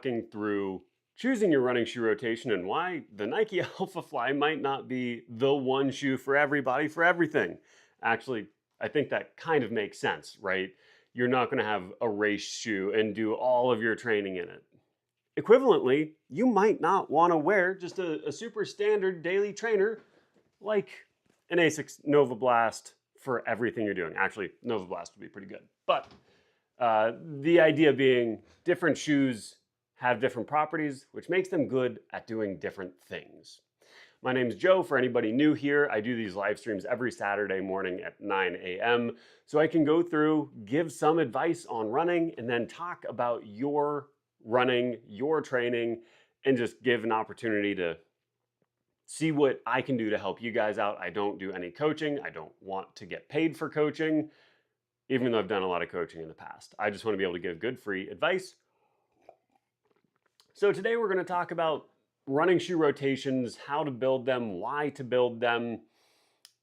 talking through choosing your running shoe rotation and why the Nike Alpha Fly might not be the one shoe for everybody for everything. Actually, I think that kind of makes sense, right? You're not going to have a race shoe and do all of your training in it. Equivalently, you might not want to wear just a super standard daily trainer like an Asics Nova Blast for everything you're doing. Actually, Nova Blast would be pretty good. But the idea being different shoes have different properties, which makes them good at doing different things. My name's Joe. For anybody new here, I do these live streams every Saturday morning at 9 a.m. so I can go through, give some advice on running, and then talk about your running, your training, and just give an opportunity to see what I can do to help you guys out. I don't do any coaching. I don't want to get paid for coaching, even though I've done a lot of coaching in the past. I just want to be able to give good free advice. So today we're going to talk about running shoe rotations, how to build them, why to build them,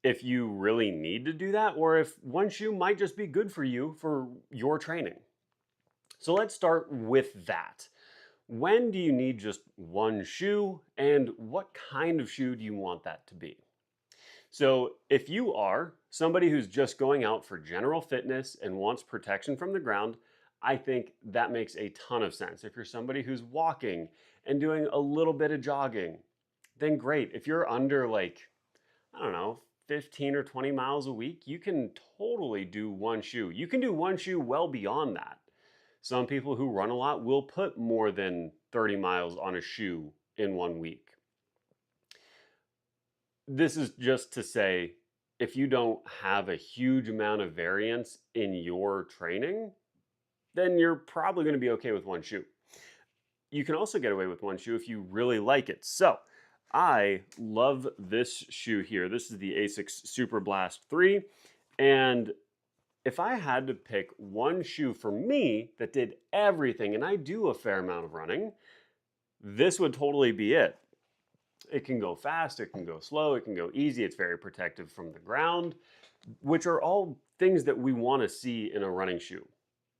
if you really need to do that, or if one shoe might just be good for you for your training. So let's start with that. When do you need just one shoe, and what kind of shoe do you want that to be? So if you are somebody who's just going out for general fitness and wants protection from the ground, I think that makes a ton of sense. If you're somebody who's walking and doing a little bit of jogging, then great. If you're under like, I don't know, 15 or 20 miles a week, you can totally do one shoe. You can do one shoe well beyond that. Some people who run a lot will put more than 30 miles on a shoe in 1 week. This is just to say, if you don't have a huge amount of variance in your training, then you're probably going to be okay with one shoe. You can also get away with one shoe if you really like it. So I love this shoe here. This is the Asics Super Blast 3. And if I had to pick one shoe for me that did everything, and I do a fair amount of running, this would totally be it. It can go fast, it can go slow, it can go easy, it's very protective from the ground, which are all things that we want to see in a running shoe.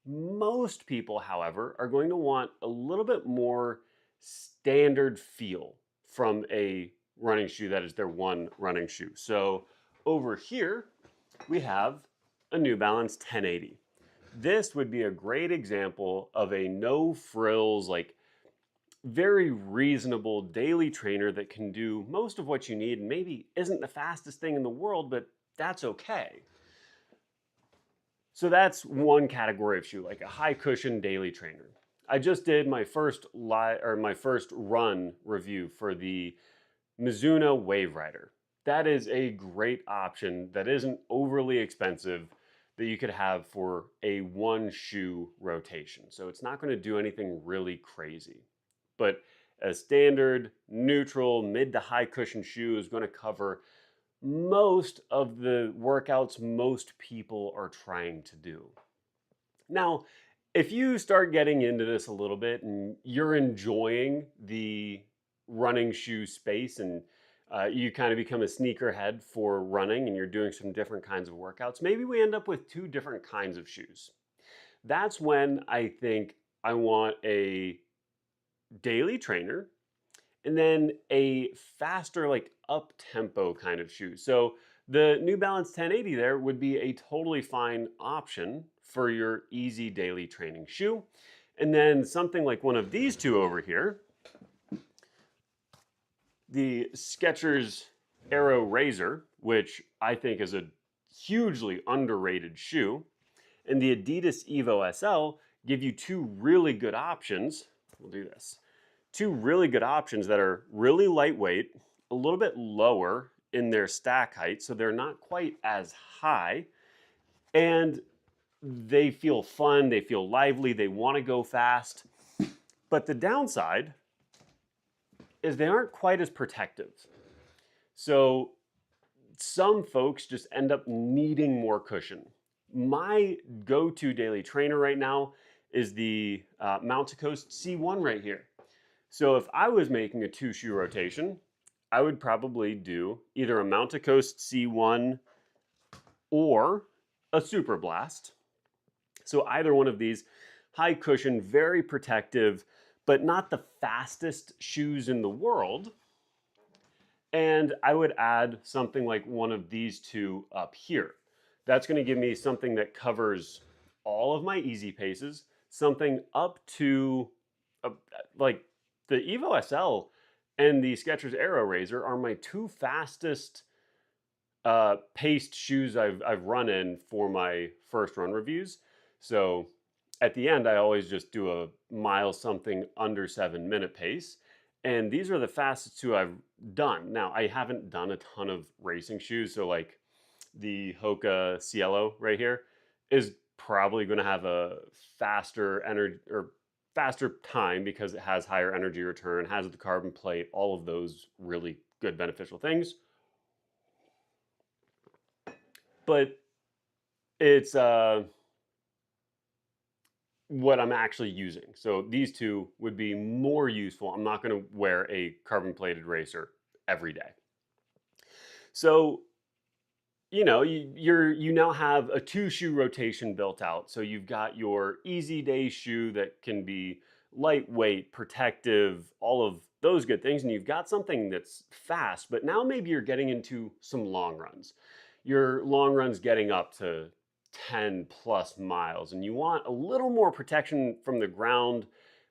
Most people, however, are going to want a little bit more standard feel from a running shoe that is their one running shoe. So over here, we have a New Balance 1080. This would be a great example of a no frills, like very reasonable daily trainer that can do most of what you need and maybe isn't the fastest thing in the world, but that's okay. So that's one category of shoe, like a high cushion daily trainer. I just did my first run review for the Mizuno Wave Rider. That is a great option that isn't overly expensive that you could have for a one shoe rotation. So it's not going to do anything really crazy. But a standard, neutral, mid to high cushion shoe is going to cover most of the workouts most people are trying to do. Now, if you start getting into this a little bit and you're enjoying the running shoe space and you kind of become a sneakerhead for running and you're doing some different kinds of workouts, maybe we end up with two different kinds of shoes. That's when I think I want a daily trainer and then a faster, like up-tempo kind of shoe. So the New Balance 1080 there would be a totally fine option for your easy daily training shoe. And then something like one of these two over here, the Skechers Aero Razor, which I think is a hugely underrated shoe, and the Adidas Evo SL give you two really good options. We'll do this. Two really good options that are really lightweight, a little bit lower in their stack height, so they're not quite as high, and they feel fun, they feel lively, they want to go fast. But the downside is they aren't quite as protective. So some folks just end up needing more cushion. My go-to daily trainer right now is the Mount to Coast C1 right here. So if I was making a two shoe rotation, I would probably do either a Mount to Coast C1 or a Super Blast. So either one of these, high cushion, very protective, but not the fastest shoes in the world. And I would add something like one of these two up here. That's going to give me something that covers all of my easy paces, something up to uh, like the Evo SL and the Skechers Aero Razor are my two fastest paced shoes I've run in for my first run reviews. So at the end, I always just do a mile something under 7 minute pace. And these are the fastest two I've done. Now, I haven't done a ton of racing shoes. So like the Hoka Cielo right here is probably going to have a faster energy or faster time because it has higher energy return, has the carbon plate, all of those really good beneficial things. But it's what I'm actually using. So these two would be more useful. I'm not going to wear a carbon plated racer every day. So you now have a 2 shoe rotation built out. So you've got your easy day shoe that can be lightweight, protective, all of those good things, and you've got something that's fast. But now maybe you're getting into some long runs. Your long runs getting up to 10 plus miles, and you want a little more protection from the ground,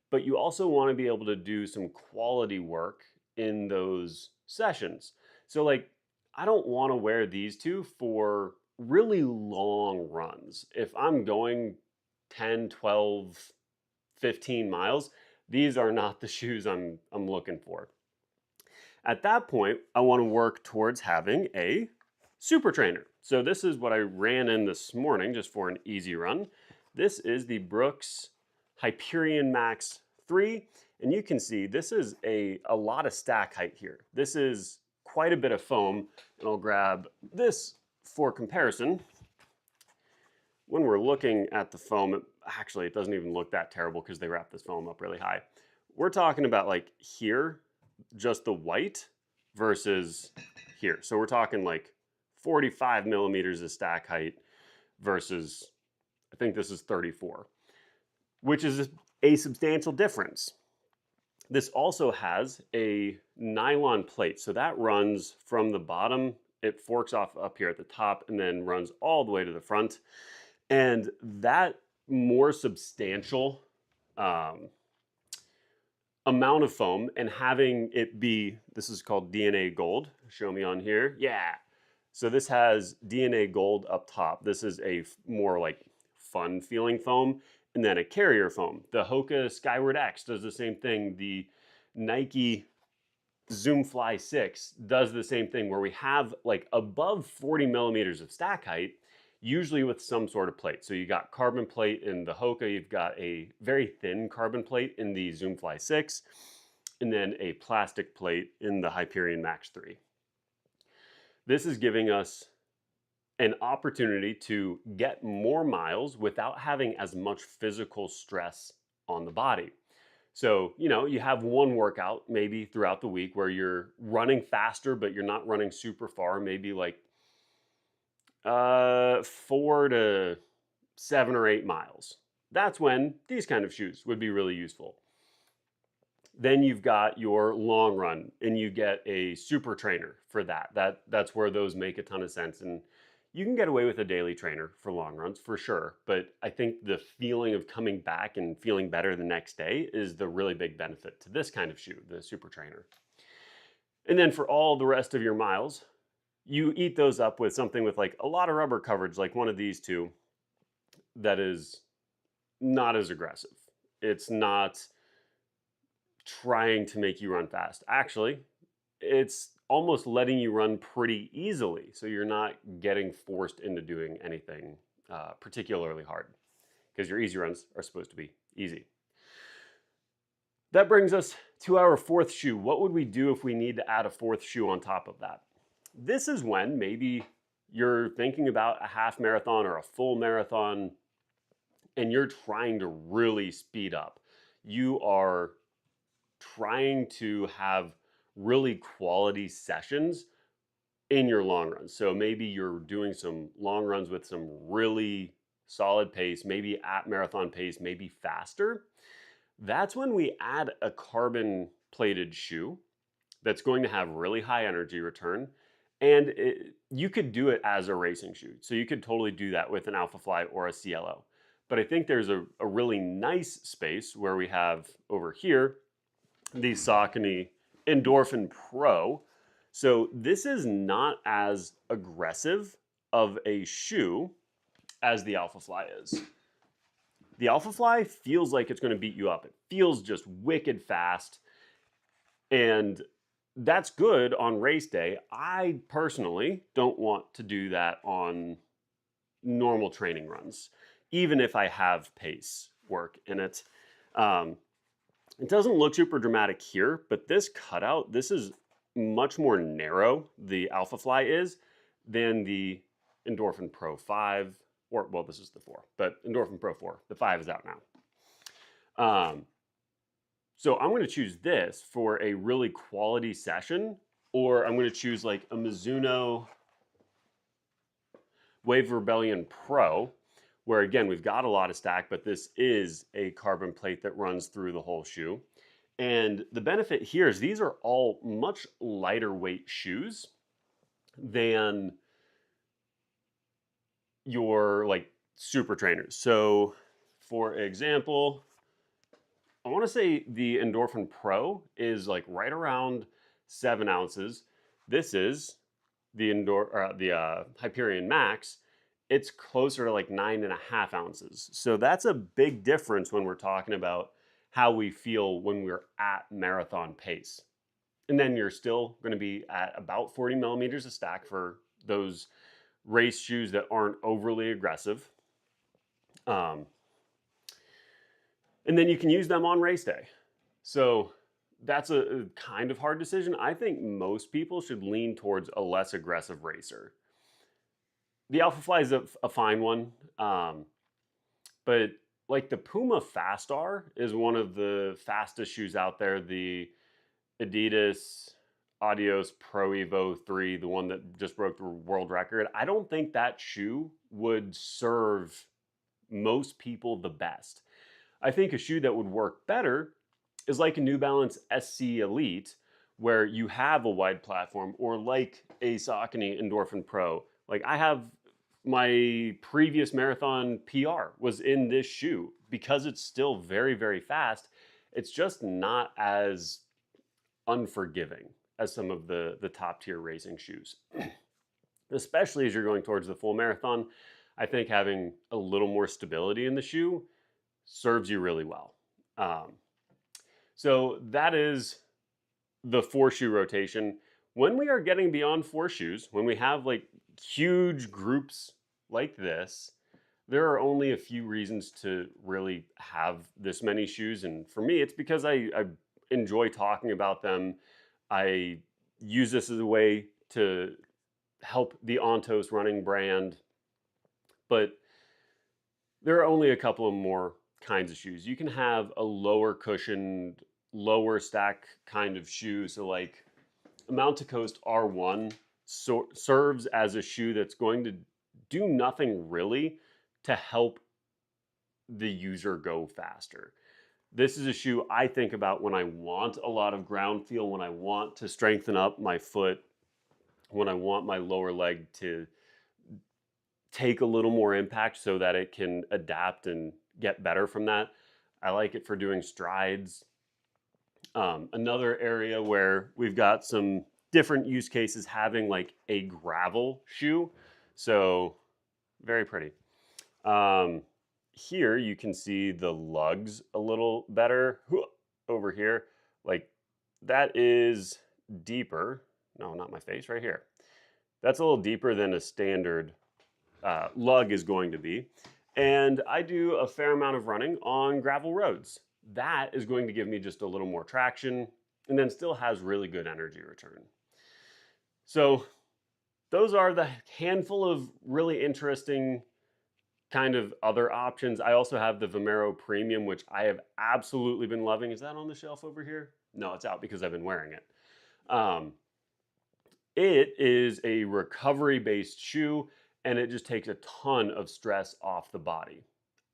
but you also want to be able to do some quality work in those sessions. So like I don't want to wear these two for really long runs. If I'm going 10, 12, 15 miles, these are not the shoes I'm looking for. At that point, I want to work towards having a super trainer. So this is what I ran in this morning just for an easy run. This is the Brooks Hyperion Max 3. And you can see this is a lot of stack height here. This is quite a bit of foam, and I'll grab this for comparison. When we're looking at the foam, it doesn't even look that terrible because they wrap this foam up really high. We're talking about like here, just the white versus here. So we're talking like 45 millimeters of stack height versus, I think this is 34, which is a substantial difference. This also has a nylon plate. So that runs from the bottom, it forks off up here at the top and then runs all the way to the front. And that more substantial amount of foam and having it be, this is called DNA gold. Show me on here. Yeah. So this has DNA gold up top. This is a more like fun feeling foam. And then a carrier foam. The Hoka Skyward X does the same thing. The Nike Zoom Fly 6 does the same thing where we have like above 40 millimeters of stack height, usually with some sort of plate. So you got carbon plate in the Hoka, you've got a very thin carbon plate in the Zoom Fly 6, and then a plastic plate in the Hyperion Max 3. This is giving us an opportunity to get more miles without having as much physical stress on the body. So, you have one workout maybe throughout the week where you're running faster, but you're not running super far, maybe like 4 to 7 or 8 miles. That's when these kind of shoes would be really useful. Then you've got your long run and you get a super trainer for that. That's where those make a ton of sense. And you can get away with a daily trainer for long runs for sure, but I think the feeling of coming back and feeling better the next day is the really big benefit to this kind of shoe, the super trainer. And then for all the rest of your miles, you eat those up with something with like a lot of rubber coverage, like one of these two, that is not as aggressive. It's not trying to make you run fast. Actually, it's almost letting you run pretty easily. So you're not getting forced into doing anything particularly hard because your easy runs are supposed to be easy. That brings us to our fourth shoe. What would we do if we need to add a fourth shoe on top of that? This is when maybe you're thinking about a half marathon or a full marathon and you're trying to really speed up. You are trying to have really quality sessions in your long runs. So maybe you're doing some long runs with some really solid pace, maybe at marathon pace, maybe faster. that's when we add a carbon plated shoe that's going to have really high energy return. And you could do it as a racing shoe. So you could totally do that with an Alpha Fly or a CLO. But I think there's a really nice space where we have over here the Saucony Endorphin Pro. So this is not as aggressive of a shoe as the Alpha Fly is. The Alpha Fly feels like it's going to beat you up. It feels just wicked fast. And that's good on race day. I personally don't want to do that on normal training runs, even if I have pace work in it. It doesn't look super dramatic here, but this cutout, this is much more narrow, the Alpha Fly is, than the Endorphin Pro 5, or, well, this is the 4, but Endorphin Pro 4. The 5 is out now. So I'm going to choose this for a really quality session, or I'm going to choose like a Mizuno Wave Rebellion Pro, where again, we've got a lot of stack, but this is a carbon plate that runs through the whole shoe. And the benefit here is these are all much lighter weight shoes than your like super trainers. So for example, I want to say the Endorphin Pro is like right around 7 ounces. This is the Hyperion Max. It's closer to like 9.5 ounces. So that's a big difference when we're talking about how we feel when we're at marathon pace. And then you're still going to be at about 40 millimeters of stack for those race shoes that aren't overly aggressive. And then you can use them on race day. So that's a kind of hard decision. I think most people should lean towards a less aggressive racer. The Alpha Fly is a fine one, but like the Puma Fastar is one of the fastest shoes out there. The Adidas Adios Pro Evo 3, the one that just broke the world record, I don't think that shoe would serve most people the best. I think a shoe that would work better is like a New Balance SC Elite, where you have a wide platform, or like a Saucony Endorphin Pro. Like I have my previous marathon PR was in this shoe because it's still very, very fast. It's just not as unforgiving as some of the top tier racing shoes. Especially as you're going towards the full marathon, I think having a little more stability in the shoe serves you really well. So that is the 4 shoe rotation. When we are getting beyond 4 shoes, when we have like huge groups like this, there are only a few reasons to really have this many shoes. And for me, it's because I enjoy talking about them. I use this as a way to help the Ontos running brand. But there are only a couple of more kinds of shoes. You can have a lower cushioned, lower stack kind of shoe. So like a Mount to Coast R1 serves as a shoe that's going to do nothing really to help the user go faster. This is a shoe I think about when I want a lot of ground feel, when I want to strengthen up my foot, when I want my lower leg to take a little more impact so that it can adapt and get better from that. I like it for doing strides. Another area where we've got some different use cases, having like a gravel shoe. So very pretty. Here you can see the lugs a little better over here. Like that is deeper. No, not my face, right here. That's a little deeper than a standard lug is going to be. And I do a fair amount of running on gravel roads. That is going to give me just a little more traction and then still has really good energy return. So those are the handful of really interesting kind of other options. I also have the Vomero Premium, which I have absolutely been loving. Is that on the shelf over here? No, it's out because I've been wearing it. It is a recovery-based shoe, and it just takes a ton of stress off the body.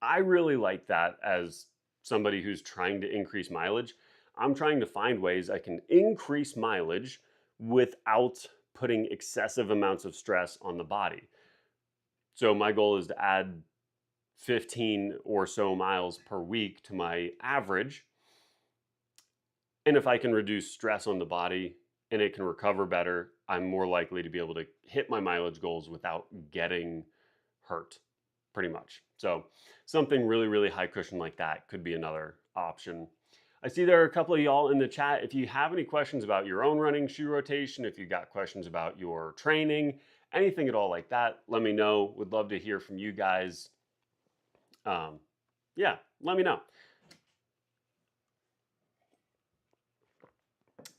I really like that as somebody who's trying to increase mileage, I'm trying to find ways I can increase mileage without putting excessive amounts of stress on the body. So my goal is to add 15 or so miles per week to my average. And if I can reduce stress on the body and it can recover better, I'm more likely to be able to hit my mileage goals without getting hurt, pretty much. So something really, really high cushion like that could be another option. I see there are a couple of y'all in the chat. If you have any questions about your own running shoe rotation, if you've got questions about your training, anything at all like that, let me know. Would love to hear from you guys. Yeah, let me know.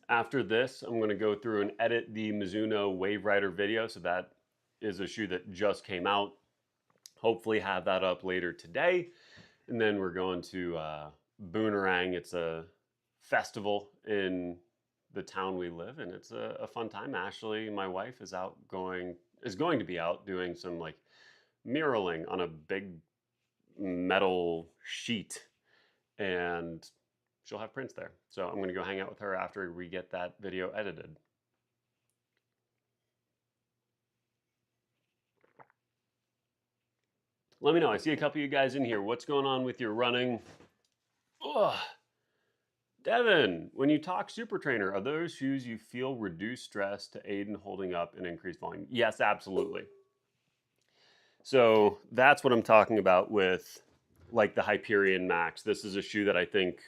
After this, I'm going to go through and edit the Mizuno Wave Rider video. So that is a shoe that just came out. Hopefully have that up later today. And then we're going to Boone. It's a festival in the town we live in. It's a fun time. Ashley, my wife, is going to be out doing some like muraling on a big metal sheet, and she'll have prints there. So I'm going to go hang out with her after we get that video edited. Let me know. I see a couple of you guys in here. What's going on with your running? Ugh. Devin, when you talk Super Trainer, are those shoes you feel reduce stress to aid in holding up and increase volume? Yes, absolutely. So that's what I'm talking about with like the Hyperion Max. This is a shoe that I think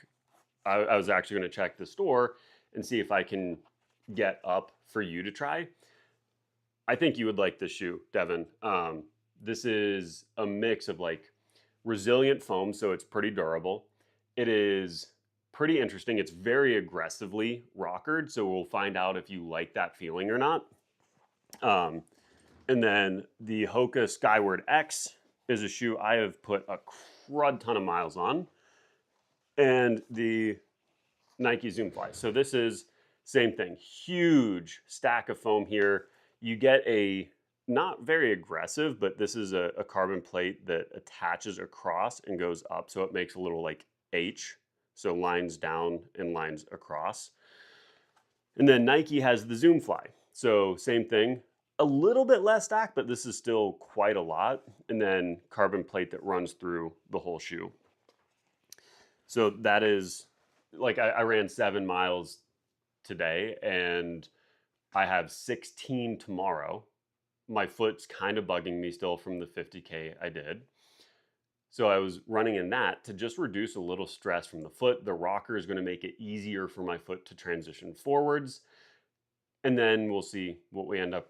I was actually going to check the store and see if I can get up for you to try. I think you would like this shoe, Devin. This is a mix of like resilient foam, so it's pretty durable. It is pretty interesting. It's very aggressively rockered, so we'll find out if you like that feeling or not. And then the Hoka Skyward X is a shoe I have put a crud ton of miles on. And the Nike Zoom Fly. So this is same thing, huge stack of foam here. You get a not very aggressive, but this is a carbon plate that attaches across and goes up. So it makes a little like H. So lines down and lines across. And then Nike has the Zoom Fly. So same thing, a little bit less stack, but this is still quite a lot. And then carbon plate that runs through the whole shoe. So that is like I ran 7 miles today and I have 16 tomorrow. My foot's kind of bugging me still from the 50K I did. So I was running in that to just reduce a little stress from the foot. The rocker is going to make it easier for my foot to transition forwards. And then we'll see what we end up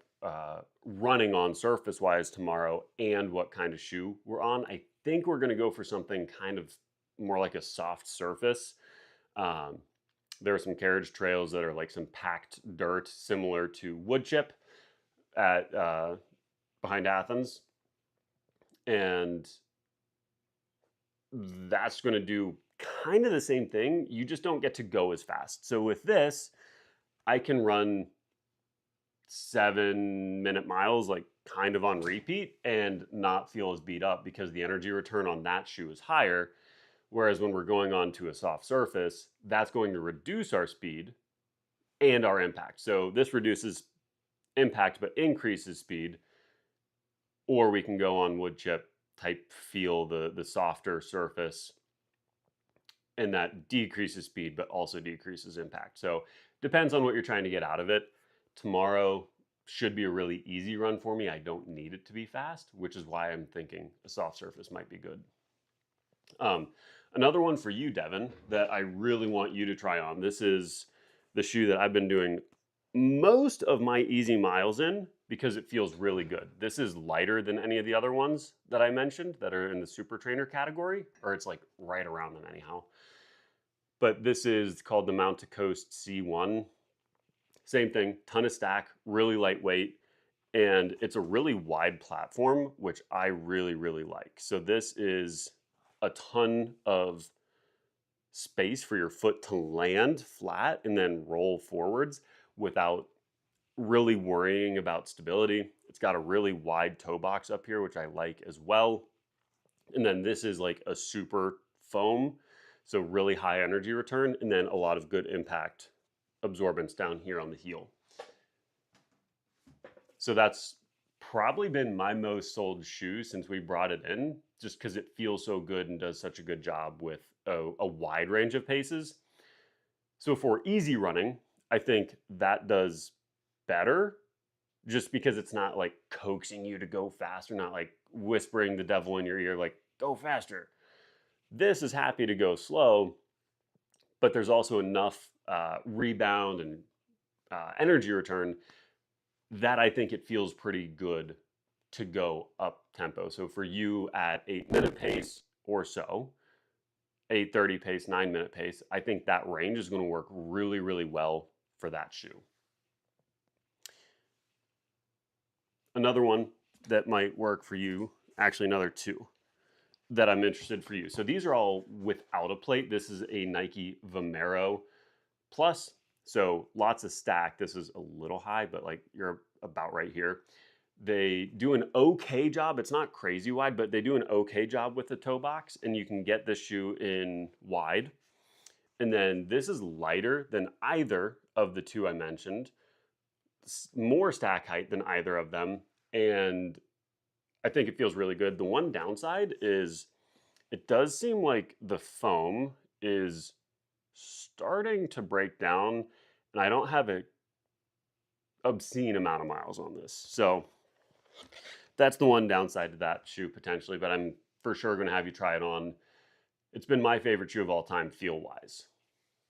running on surface-wise tomorrow and what kind of shoe we're on. I think we're going to go for something kind of more like a soft surface. There are some carriage trails that are like some packed dirt similar to wood chip at behind Athens. And that's going to do kind of the same thing. You just don't get to go as fast. So with this, I can run 7-minute miles like kind of on repeat and not feel as beat up because the energy return on that shoe is higher. Whereas when we're going on to a soft surface, that's going to reduce our speed and our impact. So this reduces impact but increases speed. Or we can go on wood chip type feel, the softer surface, and that decreases speed but also decreases impact. So depends on what you're trying to get out of it. Tomorrow should be a really easy run for me. I don't need it to be fast, which is why I'm thinking a soft surface might be good. Another one for you, Devin, that I really want you to try on. This is the shoe that I've been doing most of my easy miles in because it feels really good. This is lighter than any of the other ones that I mentioned that are in the Super Trainer category, or it's like right around them anyhow. But this is called the Mount to Coast C1. Same thing, ton of stack, really lightweight, and it's a really wide platform, which I really, really like. So this is a ton of space for your foot to land flat and then roll forwards without really worrying about stability. It's got a really wide toe box up here, which I like as well. And then this is like a super foam. So really high energy return, and then a lot of good impact absorbance down here on the heel. So that's probably been my most sold shoe since we brought it in, just because it feels so good and does such a good job with a wide range of paces. So for easy running, I think that does better, just because it's not like coaxing you to go faster, not like whispering the devil in your ear, like, go faster. This is happy to go slow, but there's also enough rebound and energy return that I think it feels pretty good to go up tempo. So for you at 8-minute pace or so, 8:30 pace, 9-minute pace, I think that range is going to work really, really well for that shoe. Another one that might work for you, actually another two that I'm interested for you. So these are all without a plate. This is a Nike Vomero Plus. So lots of stack. This is a little high, but like you're about right here. They do an okay job. It's not crazy wide, but they do an okay job with the toe box, and you can get this shoe in wide. And then this is lighter than either of the two I mentioned, more stack height than either of them, and I think it feels really good. The one downside is it does seem like the foam is starting to break down, and I don't have an obscene amount of miles on this. So that's the one downside to that shoe potentially, but I'm for sure going to have you try it on. It's been my favorite shoe of all time feel-wise.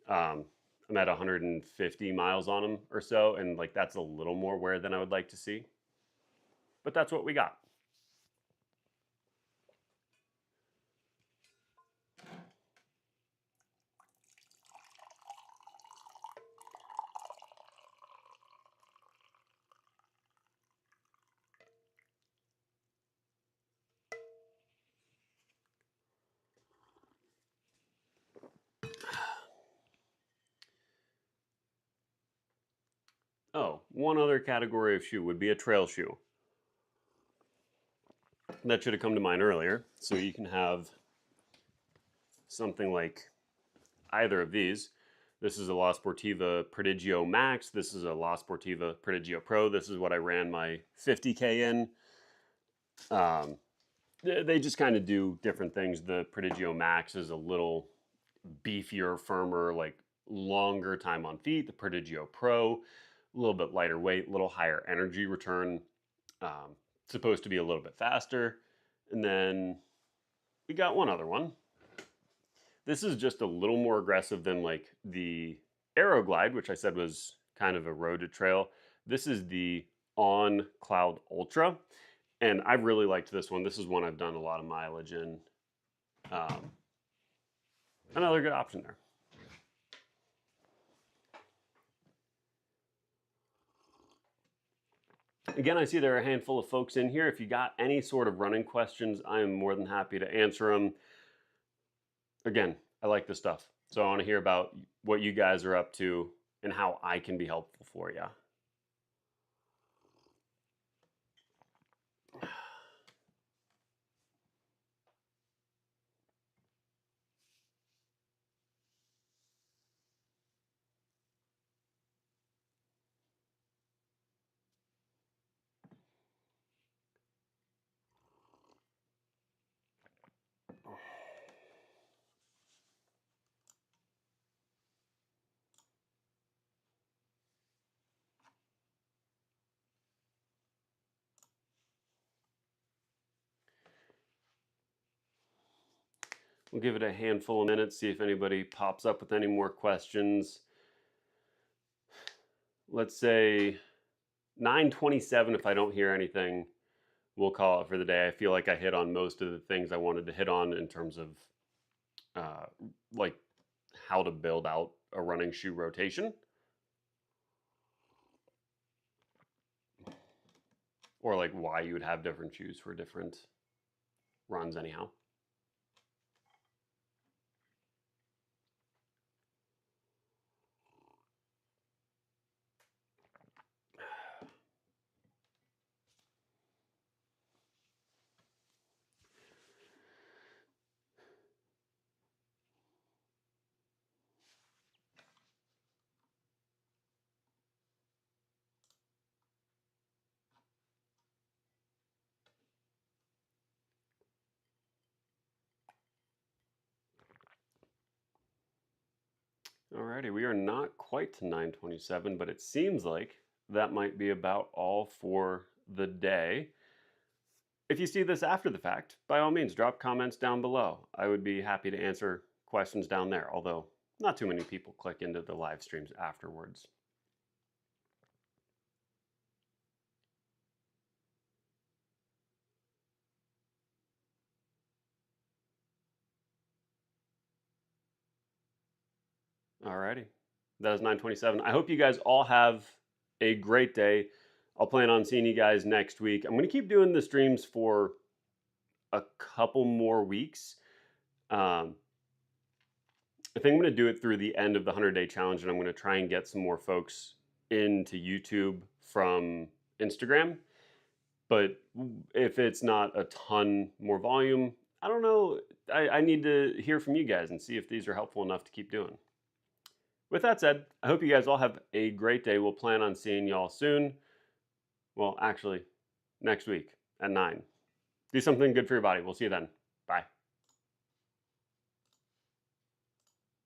I'm at 150 miles on them or so, and like that's a little more wear than I would like to see. But that's what we got. Oh, one other category of shoe would be a trail shoe. That should have come to mind earlier. So you can have something like either of these. This is a La Sportiva Prodigio Max. This is a La Sportiva Prodigio Pro. This is what I ran my 50K in. They just kind of do different things. The Prodigio Max is a little beefier, firmer, like longer time on feet. The Prodigio Pro, a little bit lighter weight, a little higher energy return. Supposed to be a little bit faster. And then we got one other one. This is just a little more aggressive than like the Aeroglide, which I said was kind of a road to trail. This is the On Cloud Ultra, and I really liked this one. This is one I've done a lot of mileage in. Another good option there. Again, I see there are a handful of folks in here. If you got any sort of running questions, I am more than happy to answer them. Again, I like this stuff. So I want to hear about what you guys are up to and how I can be helpful for you. We'll give it a handful of minutes, see if anybody pops up with any more questions. Let's say 9:27. If I don't hear anything, we'll call it for the day. I feel like I hit on most of the things I wanted to hit on in terms of like how to build out a running shoe rotation. Or like why you would have different shoes for different runs anyhow. Alrighty, we are not quite to 9:27, but it seems like that might be about all for the day. If you see this after the fact, by all means, drop comments down below. I would be happy to answer questions down there, although not too many people click into the live streams afterwards. Alrighty, that is 9:27. I hope you guys all have a great day. I'll plan on seeing you guys next week. I'm going to keep doing the streams for a couple more weeks. I think I'm going to do it through the end of the 100-day challenge, and I'm going to try and get some more folks into YouTube from Instagram. But if it's not a ton more volume, I don't know. I need to hear from you guys and see if these are helpful enough to keep doing. With that said, I hope you guys all have a great day. We'll plan on seeing y'all soon. Well, actually, next week at 9. Do something good for your body. We'll see you then. Bye.